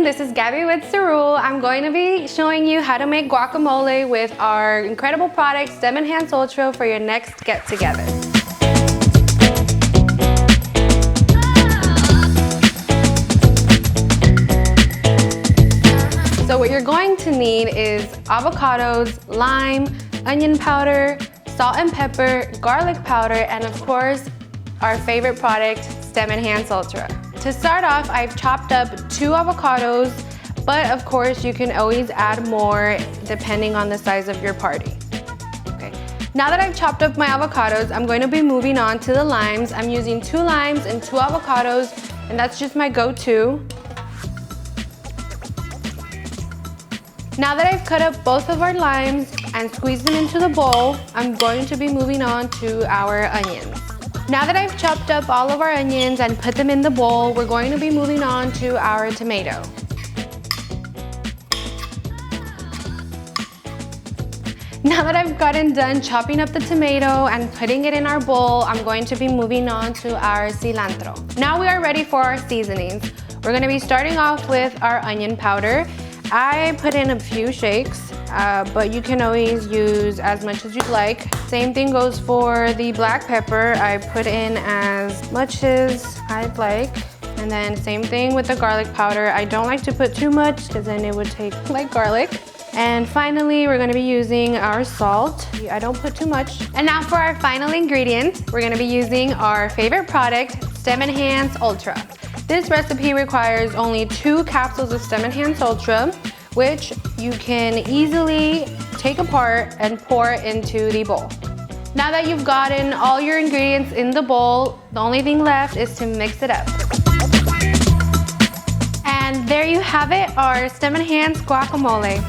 this is Gabby with Cerule. I'm going to be showing you how to make guacamole with our incredible product, StemEnhance ULTRA, for your next get-together. So what you're going to need is avocados, lime, onion powder, salt and pepper, garlic powder, and of course, our favorite product, StemEnhance ULTRA. To start off, I've chopped up 2 avocados, but of course you can always add more depending on the size of your party. Okay. Now that I've chopped up my avocados, I'm going to be moving on to the limes. I'm using 2 limes and 2 avocados, and that's just my go-to. Now that I've cut up both of our limes and squeezed them into the bowl, I'm going to be moving on to our onions. Now that I've chopped up all of our onions and put them in the bowl, we're going to be moving on to our tomato. Now that I've gotten done chopping up the tomato and putting it in our bowl, I'm going to be moving on to our cilantro. Now we are ready for our seasonings. We're going to be starting off with our onion powder. I put in a few shakes, but you can always use as much as you'd like. Same thing goes for the black pepper. I put in as much as I'd like. And then same thing with the garlic powder. I don't like to put too much because then it would taste like garlic. And finally, we're gonna be using our salt. I don't put too much. And now for our final ingredient, we're gonna be using our favorite product, StemEnhance ULTRA. This recipe requires only 2 capsules of StemEnhance ULTRA, which you can easily take apart and pour into the bowl. Now that you've gotten all your ingredients in the bowl, the only thing left is to mix it up. And there you have it, our StemEnhance Guacamole.